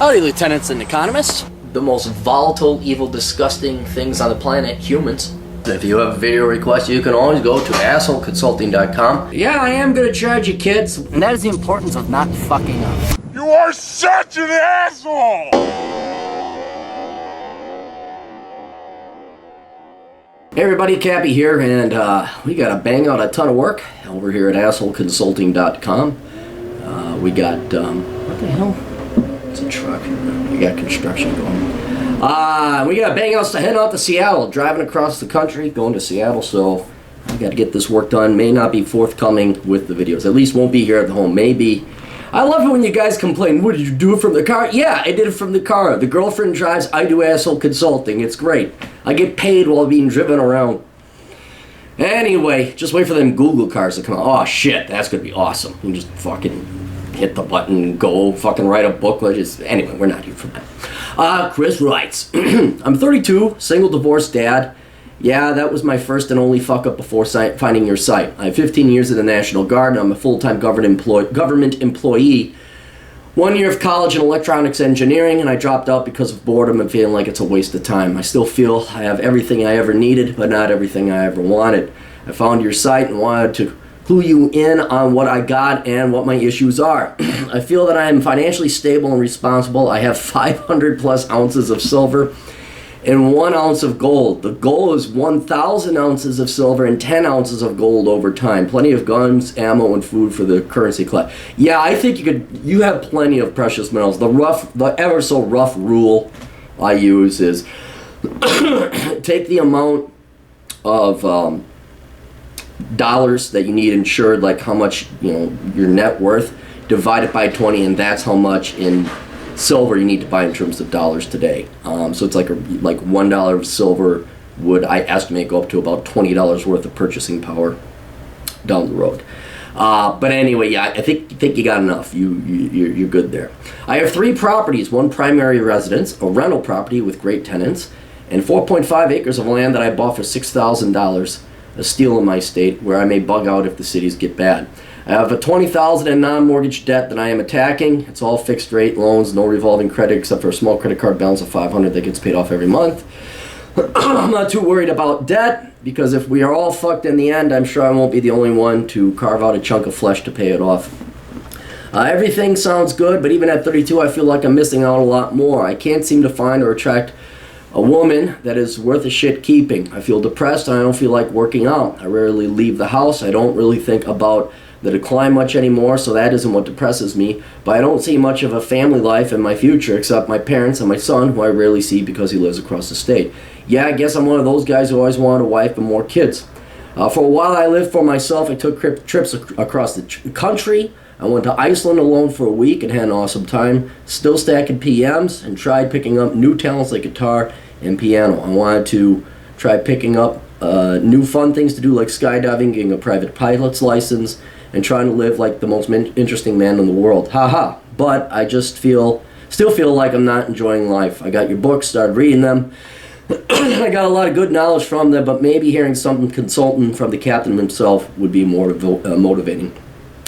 Howdy, lieutenants and economists. The most volatile, evil, disgusting things on the planet, humans. If you have a video request, you can always go to assholeconsulting.com. Yeah, I am gonna charge you, kids. And that is the importance of not fucking up. You are such an asshole! Hey everybody, Cappy here, and we gotta bang out a ton of work over here at assholeconsulting.com. We got, what the hell? It's a truck. We got construction going. We got bang out, heading out to Seattle, driving across the country, going to Seattle, so we gotta get this work done. May not be forthcoming with the videos. At least won't be here at the home. Maybe. I love it when you guys complain, what, did you do it from the car? Yeah, I did it from the car. The girlfriend drives, I do asshole consulting. It's great. I get paid while being driven around. Anyway, just wait for them Google cars to come out. Oh shit, that's gonna be awesome. You can just fucking hit the button and go fucking write a book. Anyway, we're not here for that. Chris writes, I'm 32, single divorced dad. Yeah, that was my first and only fuck up before finding your site. I have 15 years in the National Guard, and I'm a full-time government employee. 1 year of college in electronics engineering, and I dropped out because of boredom and feeling like it's a waste of time. I still feel I have everything I ever needed, but not everything I ever wanted. I found your site and wanted to clue you in on what I got and what my issues are. I feel that I am financially stable and responsible. I have 500 plus ounces of silver and 1 ounce of gold. The goal is 1,000 ounces of silver and 10 ounces of gold over time. Plenty of guns, ammo, and food for the currency class. Yeah, I think you have plenty of precious metals. The ever so rough rule I use is take the amount of dollars that you need insured, like how much, your net worth, divide it by 20, and that's how much in silver you need to buy in terms of dollars today. So it's like $1 of silver would, I estimate, go up to about $20 worth of purchasing power down the road. But anyway, yeah, I think you got enough. You're good there. I have 3 properties: 1 primary residence, a rental property with great tenants, and 4.5 acres of land that I bought for $6,000, a steal in my state, where I may bug out if the cities get bad. I have a $20,000 in non-mortgage debt that I am attacking. It's all fixed rate loans, no revolving credit except for a small credit card balance of $500 that gets paid off every month. I'm not too worried about debt, because if we are all fucked in the end, I'm sure I won't be the only one to carve out a chunk of flesh to pay it off. Everything sounds good, but even at 32, I feel like I'm missing out a lot more. I can't seem to find or attract a woman that is worth a shit keeping. I feel depressed and I don't feel like working out. I rarely leave the house. I don't really think about the decline much anymore, so that isn't what depresses me. But I don't see much of a family life in my future except my parents and my son, who I rarely see because he lives across the state. Yeah, I guess I'm one of those guys who always wanted a wife and more kids. For a while I lived for myself. I took trips across the country. I went to Iceland alone for a week and had an awesome time, still stacking PMs, and tried picking up new talents like guitar and piano. I wanted to try picking up new fun things to do, like skydiving, getting a private pilot's license, and trying to live like the most interesting man in the world. Haha. But I just still feel like I'm not enjoying life. I got your books, started reading them. I got a lot of good knowledge from them, but maybe hearing something consultant from the captain himself would be more motivating.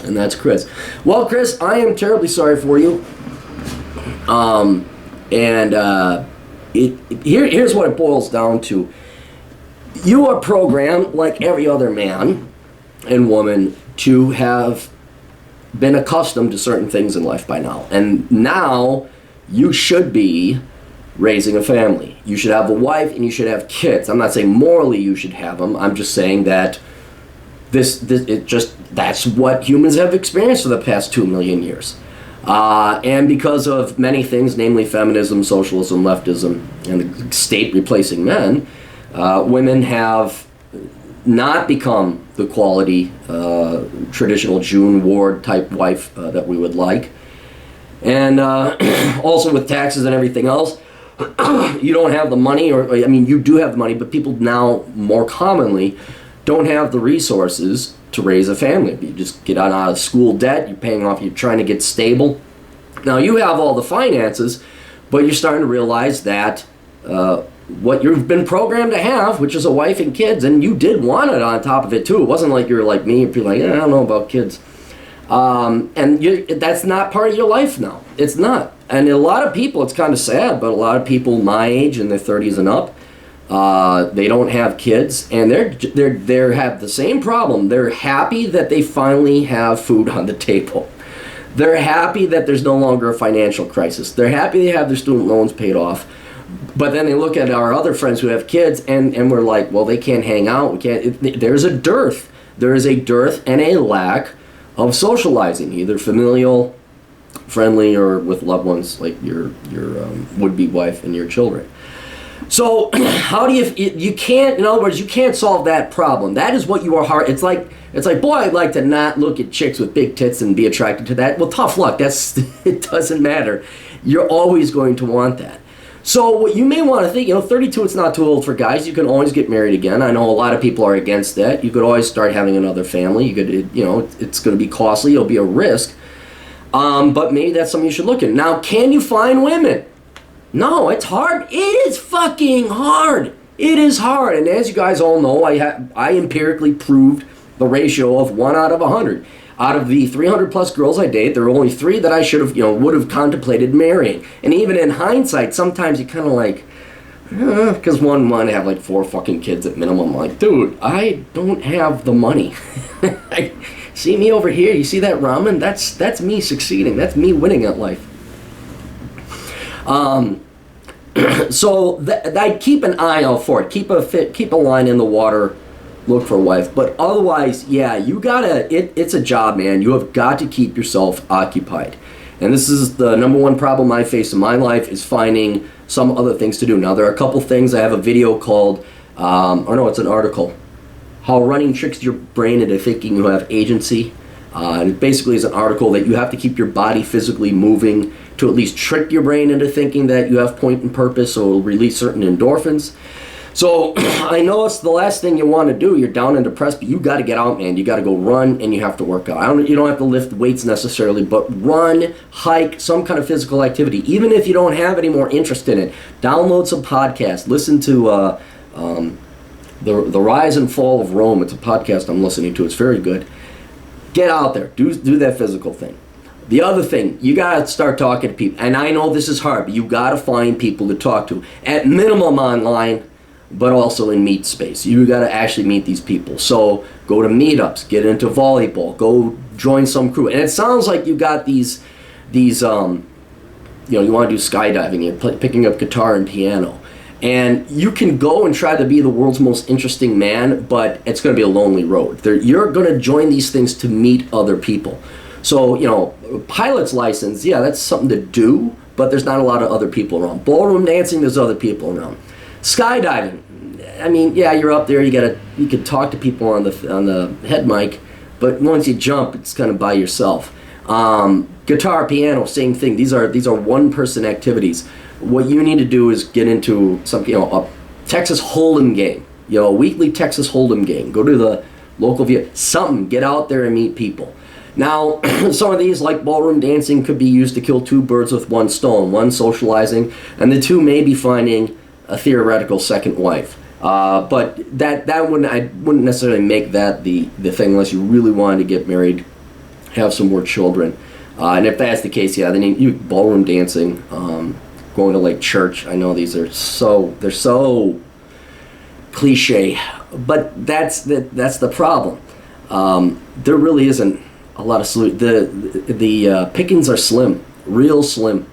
And that's Chris. Well, Chris, I am terribly sorry for you. Here's what it boils down to. You are programmed, like every other man and woman, to have been accustomed to certain things in life by now. And now you should be raising a family. You should have a wife and you should have kids. I'm not saying morally you should have them. I'm just saying that that's what humans have experienced for the past 2 million years. And because of many things, namely feminism, socialism, leftism, and the state replacing men, women have not become the quality traditional June Ward type wife that we would like. And also with taxes and everything else, you don't have the money, you do have the money, but people now more commonly don't have the resources to raise a family. You just get out of school debt, you're trying to get stable. Now you have all the finances, but you're starting to realize that what you've been programmed to have, which is a wife and kids, and you did want it on top of it too. It wasn't like you were like me, and people like, I don't know about kids. That's not part of your life now. It's not. And a lot of people, it's kind of sad, but a lot of people my age, in their 30s and up, they don't have kids, and they have the same problem. They're happy that they finally have food on the table. They're happy that there's no longer a financial crisis. They're happy they have their student loans paid off. But then they look at our other friends who have kids, and we're like, well, they can't hang out. We can't. There's a dearth. There is a dearth and a lack of socializing, either familial, friendly, or with loved ones like your would-be wife and your children. So how do you can't, in other words, you can't solve that problem. That is what you are hard. It's like, boy, I'd like to not look at chicks with big tits and be attracted to that. Well, tough luck. It doesn't matter. You're always going to want that. So what you may want to think, 32, it's not too old for guys. You can always get married again. I know a lot of people are against that. You could always start having another family. You could, it's going to be costly. It'll be a risk. But maybe that's something you should look at. Now, can you find women? No, it's hard. It is fucking hard. It is hard. And as you guys all know, I empirically proved the ratio of 1 out of 100. Out of the 300 plus girls I date, there are only 3 that I should have, would have contemplated marrying. And even in hindsight, sometimes you kind of like, because one might have like 4 fucking kids at minimum. I'm like, dude, I don't have the money. See me over here? You see that ramen? That's me succeeding. That's me winning at life. So I keep an eye out for it. Keep a line in the water. Look for a wife. But otherwise, yeah, you gotta. It's a job, man. You have got to keep yourself occupied. And this is the number one problem I face in my life, is finding some other things to do. Now, there are a couple things. I have a video called, it's an article, How Running Tricks Your Brain into Thinking You Have Agency. And it basically is an article that you have to keep your body physically moving to at least trick your brain into thinking that you have point and purpose, so it'll release certain endorphins. So I know it's the last thing you want to do. You're down and depressed, but you got to get out, man. You got to go run, and you have to work out. You don't have to lift weights necessarily, but run, hike, some kind of physical activity. Even if you don't have any more interest in it, download some podcasts. Listen to the Rise and Fall of Rome. It's a podcast I'm listening to. It's very good. Get out there. Do that physical thing. The other thing, you got to start talking to people. And I know this is hard, but you got to find people to talk to. At minimum online, but also in meet space. You got to actually meet these people. So go to meetups, get into volleyball, go join some crew. And it sounds like you got these you want to do skydiving, you're picking up guitar and piano. And you can go and try to be the world's most interesting man, but it's going to be a lonely road. You're going to join these things to meet other people. So, pilot's license, yeah, that's something to do, but there's not a lot of other people around. Ballroom dancing, there's other people around. Skydiving, I mean, yeah, you're up there, you can talk to people on the head mic, but once you jump, it's kind of by yourself. Guitar, piano, same thing. These are one-person activities. What you need to do is get into a Texas Hold'em game, a weekly Texas Hold'em game. Go to the local get out there and meet people. Now, some of these, like ballroom dancing, could be used to kill 2 birds with 1 stone. 1, socializing, and the 2 may be finding a theoretical second wife. But I wouldn't necessarily make that the thing unless you really wanted to get married, have some more children. And if that's the case, yeah, then you ballroom dancing, going to like church. I know they're so cliche, but that's the problem. There really isn't a lot of solutions. The pickings are slim, real slim.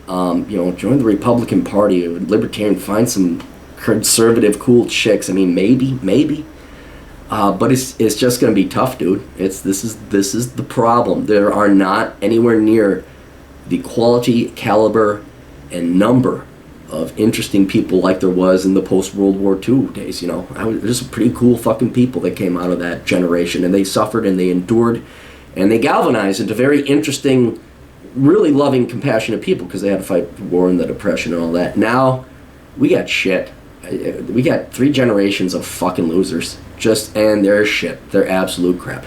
Join the Republican Party, or Libertarian, find some conservative, cool chicks. I mean, maybe. But it's just going to be tough, dude. This is the problem. There are not anywhere near the quality, caliber, and number of interesting people like there was in the post-World War II days. There's some pretty cool fucking people that came out of that generation, and they suffered and they endured, and they galvanized into very interesting, really loving, compassionate people because they had to fight the war and the Depression and all that. Now, we got shit. We got 3 generations of fucking losers. And they're shit. They're absolute crap.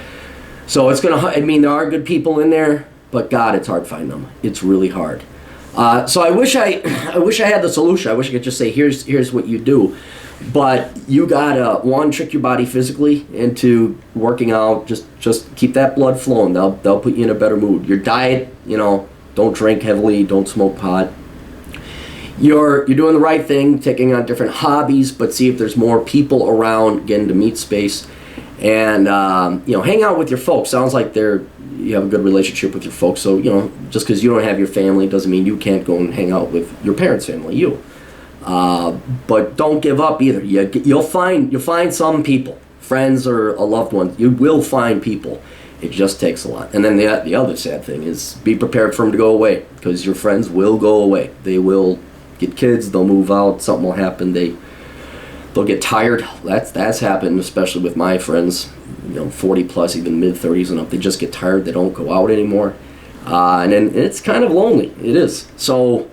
So it's there are good people in there, but God, it's hard to find them. It's really hard. So I wish I had the solution. I wish I could just say, here's what you do. But you gotta, one, trick your body physically into working out. Just keep that blood flowing. They'll put you in a better mood. Your diet, don't drink heavily, don't smoke pot. You're doing the right thing, taking on different hobbies, but see if there's more people around, get into meet space, and hang out with your folks. Sounds like you have a good relationship with your folks. So just because you don't have your family doesn't mean you can't go and hang out with your parents' family. But don't give up either. You'll find some people, friends or a loved one. You will find people. It just takes a lot. And then the other sad thing is be prepared for them to go away, because your friends will go away. They will get kids. They'll move out. Something will happen. They'll get tired. That's happened, especially with my friends. 40 plus, even mid 30s and up. They just get tired. They don't go out anymore, and then it's kind of lonely. It is. So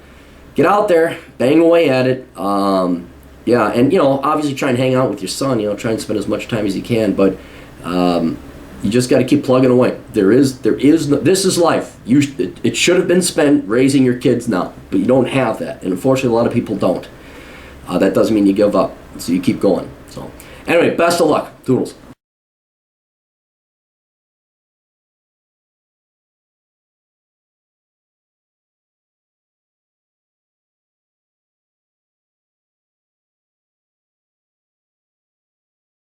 get out there, bang away at it. And obviously try and hang out with your son. Try and spend as much time as you can. But you just got to keep plugging away. This is life. It should have been spent raising your kids now, but you don't have that, and unfortunately, a lot of people don't. That doesn't mean you give up, so you keep going. So, anyway, best of luck, Toodles.